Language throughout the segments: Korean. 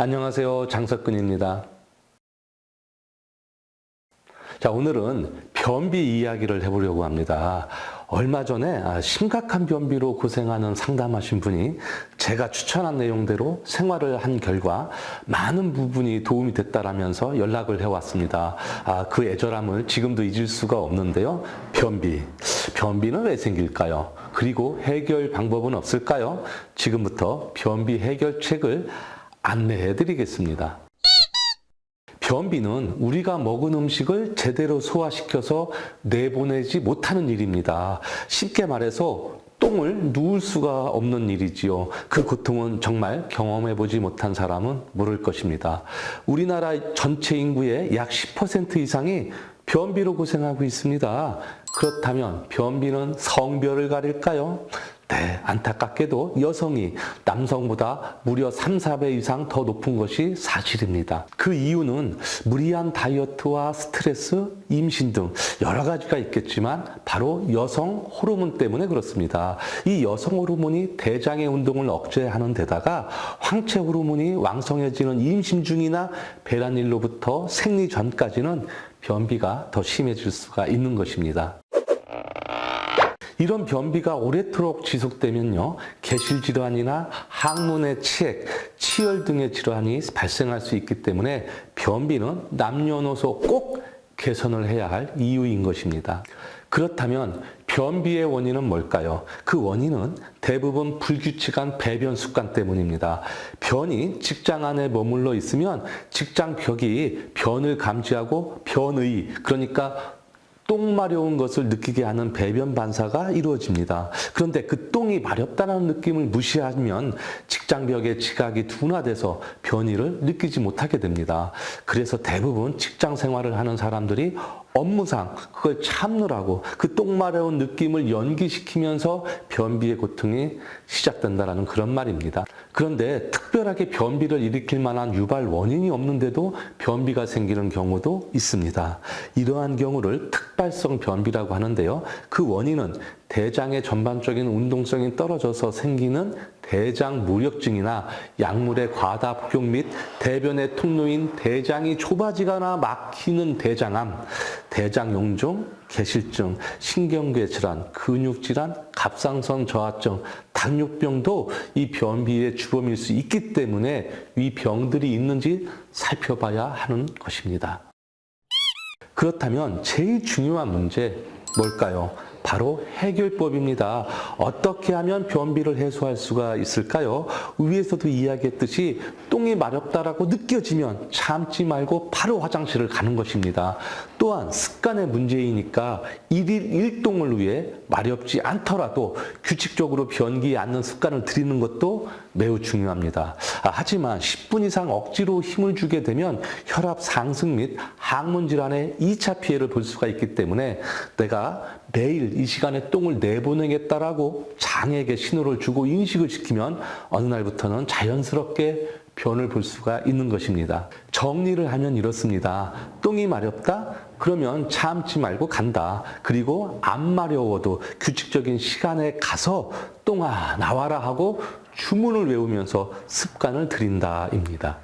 안녕하세요. 장석근입니다. 자, 오늘은 변비 이야기를 해보려고 합니다. 얼마 전에 심각한 변비로 고생하는 상담하신 분이 제가 추천한 내용대로 생활을 한 결과 많은 부분이 도움이 됐다라면서 연락을 해왔습니다. 그 애절함을 지금도 잊을 수가 없는데요. 변비는 왜 생길까요? 그리고 해결 방법은 없을까요? 지금부터 변비 해결책을 안내해 드리겠습니다. 변비는 우리가 먹은 음식을 제대로 소화시켜서 내보내지 못하는 일입니다. 쉽게 말해서 똥을 누울 수가 없는 일이지요. 그 고통은 정말 경험해보지 못한 사람은 모를 것입니다. 우리나라 전체 인구의 약 10% 이상이 변비로 고생하고 있습니다. 그렇다면 변비는 성별을 가릴까요? 네, 안타깝게도 여성이 남성보다 무려 3, 4배 이상 더 높은 것이 사실입니다. 그 이유는 무리한 다이어트와 스트레스, 임신 등 여러 가지가 있겠지만 바로 여성 호르몬 때문에 그렇습니다. 이 여성 호르몬이 대장의 운동을 억제하는 데다가 황체 호르몬이 왕성해지는 임신 중이나 배란일로부터 생리 전까지는 변비가 더 심해질 수가 있는 것입니다. 이런 변비가 오래도록 지속되면요, 개실질환이나 항문의 치액, 치열 등의 질환이 발생할 수 있기 때문에 변비는 남녀노소 꼭 개선을 해야 할 이유인 것입니다. 그렇다면 변비의 원인은 뭘까요? 그 원인은 대부분 불규칙한 배변 습관 때문입니다. 변이 직장 안에 머물러 있으면 직장 벽이 변을 감지하고 변의, 그러니까 똥 마려운 것을 느끼게 하는 배변 반사가 이루어집니다. 그런데 그 똥이 마렵다는 느낌을 무시하면 직장벽에 지각이 둔화돼서 변이를 느끼지 못하게 됩니다. 그래서 대부분 직장 생활을 하는 사람들이 업무상 그걸 참느라고 그 똥 마려운 느낌을 연기시키면서 변비의 고통이 시작된다는 그런 말입니다. 그런데 특별하게 변비를 일으킬 만한 유발 원인이 없는데도 변비가 생기는 경우도 있습니다. 이러한 경우를 특발성 변비라고 하는데요. 그 원인은 대장의 전반적인 운동성이 떨어져서 생기는 대장 무력증이나 약물의 과다 복용 및 대변의 통로인 대장이 좁아지거나 막히는 대장암, 대장용종, 개실증, 신경계 질환, 근육질환, 갑상선 저하증, 당뇨병도 이 변비의 주범일 수 있기 때문에 이 병들이 있는지 살펴봐야 하는 것입니다. 그렇다면 제일 중요한 문제 뭘까요? 바로 해결법입니다. 어떻게 하면 변비를 해소할 수가 있을까요? 위에서도 이야기했듯이 똥이 마렵다라고 느껴지면 참지 말고 바로 화장실을 가는 것입니다. 또한 습관의 문제이니까 1일 1동을 위해 마렵지 않더라도 규칙적으로 변기에 앉는 습관을 들이는 것도 매우 중요합니다. 하지만 10분 이상 억지로 힘을 주게 되면 혈압 상승 및 항문 질환의 2차 피해를 볼 수가 있기 때문에 내가 매일 이 시간에 똥을 내보내겠다라고 장에게 신호를 주고 인식을 시키면 어느 날부터는 자연스럽게 변을 볼 수가 있는 것입니다. 정리를 하면 이렇습니다. 똥이 마렵다? 그러면 참지 말고 간다. 그리고 안 마려워도 규칙적인 시간에 가서 똥아 나와라 하고 주문을 외우면서 습관을 들인다입니다.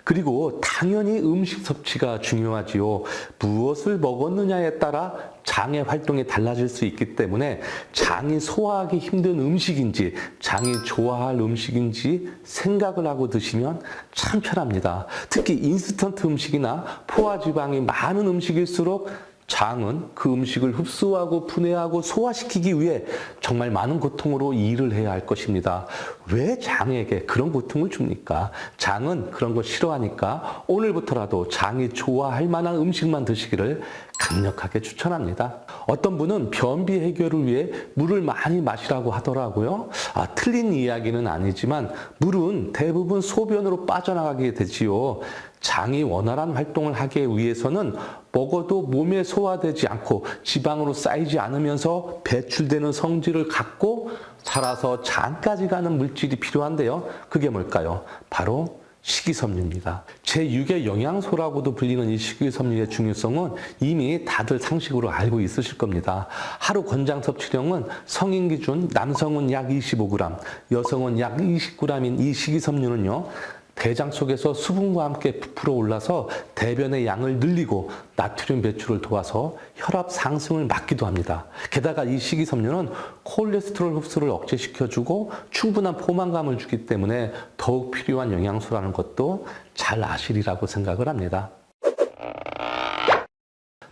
그리고 당연히 음식 섭취가 중요하지요. 무엇을 먹었느냐에 따라 장의 활동이 달라질 수 있기 때문에 장이 소화하기 힘든 음식인지 장이 좋아할 음식인지 생각을 하고 드시면 참 편합니다. 특히 인스턴트 음식이나 포화지방이 많은 음식일수록 장은 그 음식을 흡수하고 분해하고 소화시키기 위해 정말 많은 고통으로 일을 해야 할 것입니다. 왜 장에게 그런 고통을 줍니까? 장은 그런 거 싫어하니까 오늘부터라도 장이 좋아할 만한 음식만 드시기를 강력하게 추천합니다. 어떤 분은 변비 해결을 위해 물을 많이 마시라고 하더라고요. 틀린 이야기는 아니지만 물은 대부분 소변으로 빠져나가게 되지요. 장이 원활한 활동을 하기 위해서는 먹어도 몸에 소화되지 않고 지방으로 쌓이지 않으면서 배출되는 성질을 갖고 자라서 장까지 가는 물질이 필요한데요. 그게 뭘까요? 바로 식이섬유입니다. 제6의 영양소라고도 불리는 이 식이섬유의 중요성은 이미 다들 상식으로 알고 있으실 겁니다. 하루 권장 섭취량은 성인 기준 남성은 약 25g, 여성은 약 20g인 이 식이섬유는요, 대장 속에서 수분과 함께 부풀어 올라서 대변의 양을 늘리고 나트륨 배출을 도와서 혈압 상승을 막기도 합니다. 게다가 이 식이섬유는 콜레스테롤 흡수를 억제시켜주고 충분한 포만감을 주기 때문에 더욱 필요한 영양소라는 것도 잘 아시리라고 생각을 합니다.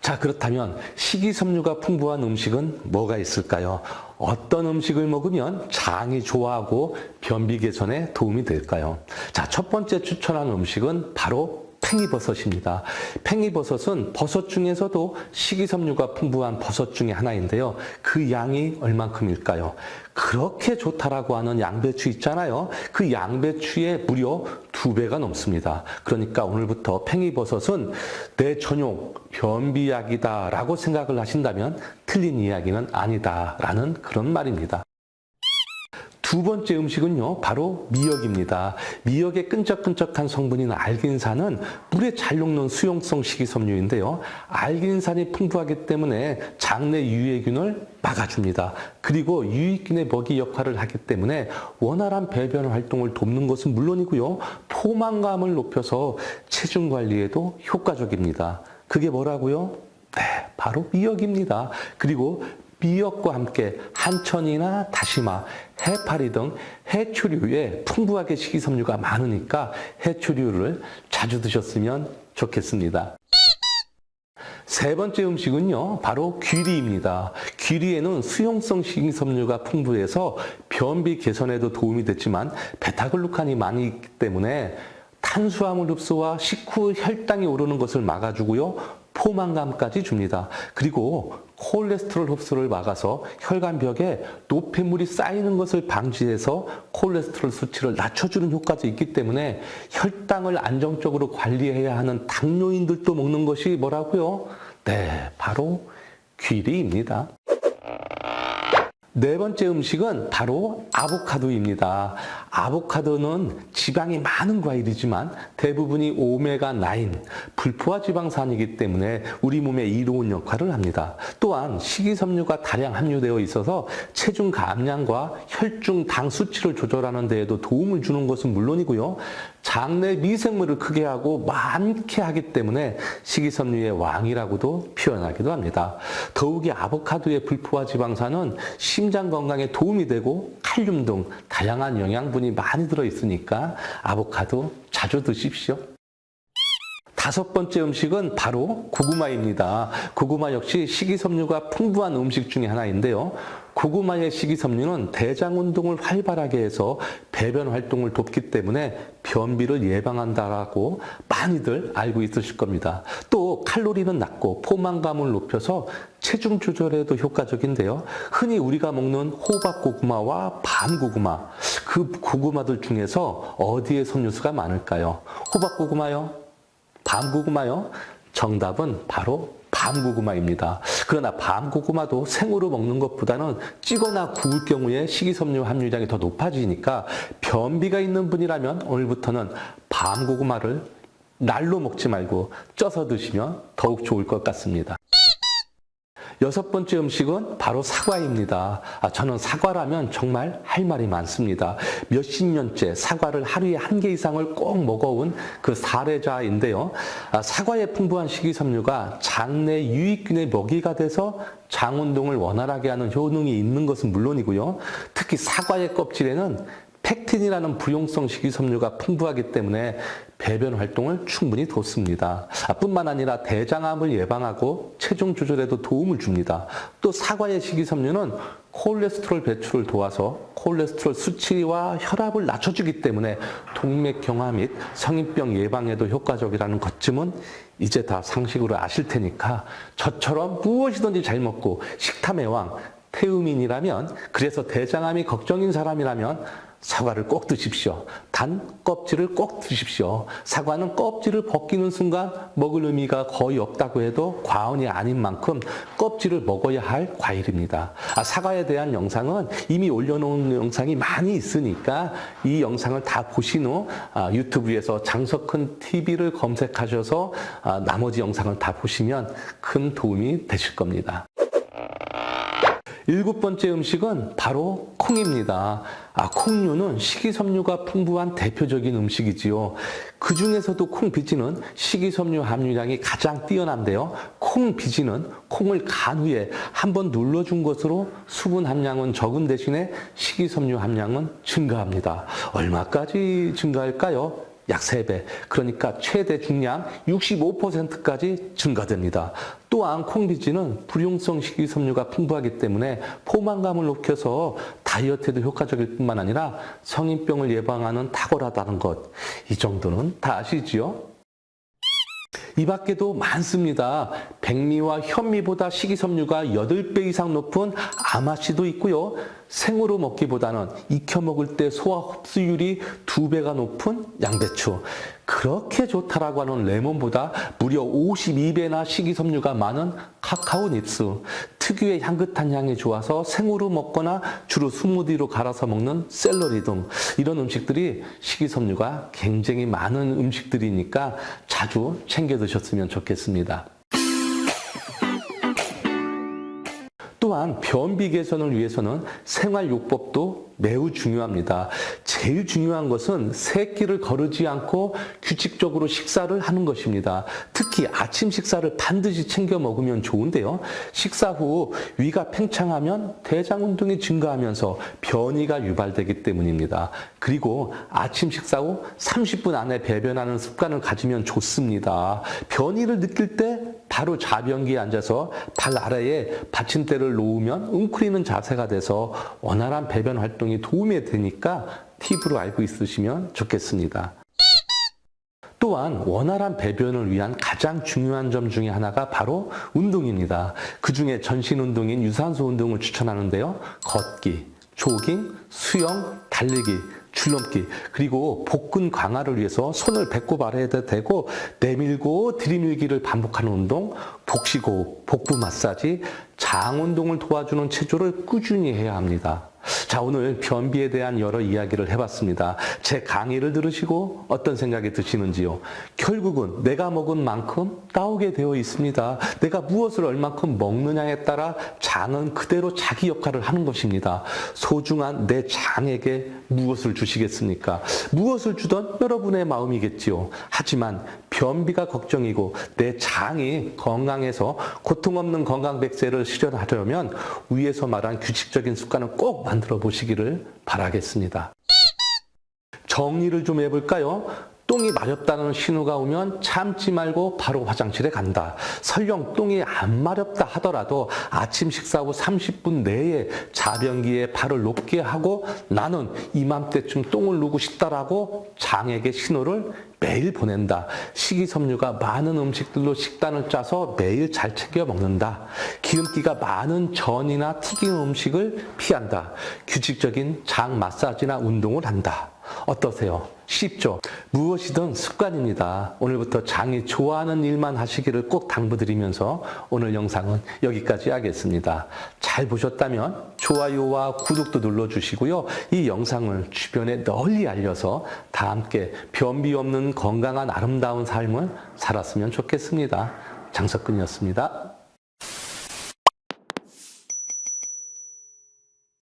자, 그렇다면 식이섬유가 풍부한 음식은 뭐가 있을까요? 어떤 음식을 먹으면 장이 좋아하고 변비 개선에 도움이 될까요? 자, 첫 번째 추천하는 음식은 바로 팽이버섯입니다. 팽이버섯은 버섯 중에서도 식이섬유가 풍부한 버섯 중에 하나인데요. 그 양이 얼만큼일까요? 그렇게 좋다라고 하는 양배추 있잖아요. 그 양배추의 무려 2배가 넘습니다. 그러니까 오늘부터 팽이버섯은 내 전용 변비약이다라고 생각을 하신다면 틀린 이야기는 아니다라는 그런 말입니다. 두 번째 음식은요, 바로 미역입니다. 미역의 끈적끈적한 성분인 알긴산은 물에 잘 녹는 수용성 식이섬유인데요. 알긴산이 풍부하기 때문에 장내 유해균을 막아줍니다. 그리고 유익균의 먹이 역할을 하기 때문에 원활한 배변 활동을 돕는 것은 물론이고요. 포만감을 높여서 체중 관리에도 효과적입니다. 그게 뭐라고요? 네, 바로 미역입니다. 그리고 미역과 함께 한천이나 다시마, 해파리 등 해초류에 풍부하게 식이섬유가 많으니까 해초류를 자주 드셨으면 좋겠습니다. 세 번째 음식은요, 바로 귀리입니다. 귀리에는 수용성 식이섬유가 풍부해서 변비 개선에도 도움이 됐지만 베타글루칸이 많이 있기 때문에 탄수화물 흡수와 식후 혈당이 오르는 것을 막아주고요. 포만감까지 줍니다. 그리고 콜레스테롤 흡수를 막아서 혈관벽에 노폐물이 쌓이는 것을 방지해서 콜레스테롤 수치를 낮춰주는 효과도 있기 때문에 혈당을 안정적으로 관리해야 하는 당뇨인들도 먹는 것이 뭐라고요? 네, 바로 귀리입니다. 네 번째 음식은 바로 아보카도입니다. 아보카도는 지방이 많은 과일이지만 대부분이 오메가9, 불포화 지방산이기 때문에 우리 몸에 이로운 역할을 합니다. 또한 식이섬유가 다량 함유되어 있어서 체중 감량과 혈중 당 수치를 조절하는 데에도 도움을 주는 것은 물론이고요. 장내 미생물을 크게 하고 많게 하기 때문에 식이섬유의 왕이라고도 표현하기도 합니다. 더욱이 아보카도의 불포화 지방산은 심장 건강에 도움이 되고 칼륨 등 다양한 영양분이 많이 들어있으니까 아보카도 자주 드십시오. 다섯 번째 음식은 바로 고구마입니다. 고구마 역시 식이섬유가 풍부한 음식 중에 하나인데요. 고구마의 식이섬유는 대장 운동을 활발하게 해서 배변 활동을 돕기 때문에 변비를 예방한다라고 많이들 알고 있으실 겁니다. 또 칼로리는 낮고 포만감을 높여서 체중 조절에도 효과적인데요. 흔히 우리가 먹는 호박고구마와 밤고구마, 그 고구마들 중에서 어디에 섬유수가 많을까요? 호박고구마요? 밤고구마요? 정답은 바로 밤고구마입니다. 그러나 밤고구마도 생으로 먹는 것보다는 찌거나 구울 경우에 식이섬유 함유량이 더 높아지니까 변비가 있는 분이라면 오늘부터는 밤고구마를 날로 먹지 말고 쪄서 드시면 더욱 좋을 것 같습니다. 여섯 번째 음식은 바로 사과입니다. 저는 사과라면 정말 할 말이 많습니다. 몇십 년째 사과를 하루에 1개 이상을 꼭 먹어온 그 사례자인데요. 사과의 풍부한 식이섬유가 장내 유익균의 먹이가 돼서 장 운동을 원활하게 하는 효능이 있는 것은 물론이고요. 특히 사과의 껍질에는 팩틴이라는 부용성 식이섬유가 풍부하기 때문에 배변 활동을 충분히 돕습니다. 뿐만 아니라 대장암을 예방하고 체중 조절에도 도움을 줍니다. 또 사과의 식이섬유는 콜레스테롤 배출을 도와서 콜레스테롤 수치와 혈압을 낮춰주기 때문에 동맥경화 및 성인병 예방에도 효과적이라는 것쯤은 이제 다 상식으로 아실 테니까 저처럼 무엇이든지 잘 먹고 식탐의 왕 태우민이라면, 그래서 대장암이 걱정인 사람이라면 사과를 꼭 드십시오. 단 껍질을 꼭 드십시오. 사과는 껍질을 벗기는 순간 먹을 의미가 거의 없다고 해도 과언이 아닌 만큼 껍질을 먹어야 할 과일입니다. 사과에 대한 영상은 이미 올려놓은 영상이 많이 있으니까 이 영상을 다 보신 후 유튜브에서 장석훈 TV를 검색하셔서 나머지 영상을 다 보시면 큰 도움이 되실 겁니다. 7번째 음식은 바로 콩입니다. 콩류는 식이섬유가 풍부한 대표적인 음식이지요. 그 중에서도 콩비지는 식이섬유 함유량이 가장 뛰어난데요. 콩비지는 콩을 간 후에 한번 눌러준 것으로 수분 함량은 적은 대신에 식이섬유 함량은 증가합니다. 얼마까지 증가할까요? 약 3배, 그러니까 최대 중량 65%까지 증가됩니다. 또한 콩비지는 불용성 식이섬유가 풍부하기 때문에 포만감을 높여서 다이어트에도 효과적일 뿐만 아니라 성인병을 예방하는 탁월하다는 것, 이 정도는 다 아시지요? 이 밖에도 많습니다. 백미와 현미보다 식이섬유가 8배 이상 높은 아마씨도 있고요. 생으로 먹기보다는 익혀 먹을 때 소화 흡수율이 2배가 높은 양배추. 그렇게 좋다라고 하는 레몬보다 무려 52배나 식이섬유가 많은 카카오 닙스. 특유의 향긋한 향이 좋아서 생으로 먹거나 주로 스무디로 갈아서 먹는 샐러리 등 이런 음식들이 식이섬유가 굉장히 많은 음식들이니까 자주 챙겨 드셨으면 좋겠습니다. 또한 변비 개선을 위해서는 생활요법도 매우 중요합니다. 제일 중요한 것은 새끼를 거르지 않고 규칙적으로 식사를 하는 것입니다. 특히 아침 식사를 반드시 챙겨 먹으면 좋은데요. 식사 후 위가 팽창하면 대장 운동이 증가하면서 변이가 유발되기 때문입니다. 그리고 아침 식사 후 30분 안에 배변하는 습관을 가지면 좋습니다. 변이를 느낄 때 바로 자변기에 앉아서 발 아래에 받침대를 놓으면 웅크리는 자세가 돼서 원활한 배변 활동이 도움이 되니까 팁으로 알고 있으시면 좋겠습니다. 또한 원활한 배변을 위한 가장 중요한 점 중에 하나가 바로 운동입니다. 그중에 전신 운동인 유산소 운동을 추천하는데요. 걷기, 조깅, 수영, 달리기, 줄넘기, 그리고 복근 강화를 위해서 손을 배꼽 아래에 대고 내밀고 들이밀기를 반복하는 운동, 복식호흡, 복부 마사지, 장 운동을 도와주는 체조를 꾸준히 해야 합니다. 자, 오늘 변비에 대한 여러 이야기를 해봤습니다. 제 강의를 들으시고 어떤 생각이 드시는지요? 결국은 내가 먹은 만큼 나오게 되어 있습니다. 내가 무엇을 얼만큼 먹느냐에 따라 장은 그대로 자기 역할을 하는 것입니다. 소중한 내 장에게 무엇을 주시겠습니까? 무엇을 주던 여러분의 마음이겠지요. 하지만 변비가 걱정이고 내 장이 건강해서 고통 없는 건강 백세를 실현하려면 위에서 말한 규칙적인 습관을 꼭 만들어 보시기를 바라겠습니다. 정리를 좀 해볼까요? 똥이 마렵다는 신호가 오면 참지 말고 바로 화장실에 간다. 설령 똥이 안 마렵다 하더라도 아침 식사 후 30분 내에 자변기에 발을 높게 하고 나는 이맘때쯤 똥을 누고 싶다라고 장에게 신호를 매일 보낸다. 식이섬유가 많은 음식들로 식단을 짜서 매일 잘 챙겨 먹는다. 기름기가 많은 전이나 튀긴 음식을 피한다. 규칙적인 장 마사지나 운동을 한다. 어떠세요? 쉽죠? 무엇이든 습관입니다. 오늘부터 장이 좋아하는 일만 하시기를 꼭 당부드리면서 오늘 영상은 여기까지 하겠습니다. 잘 보셨다면 좋아요와 구독도 눌러주시고요. 이 영상을 주변에 널리 알려서 다 함께 변비 없는 건강한 아름다운 삶을 살았으면 좋겠습니다. 장석근이었습니다.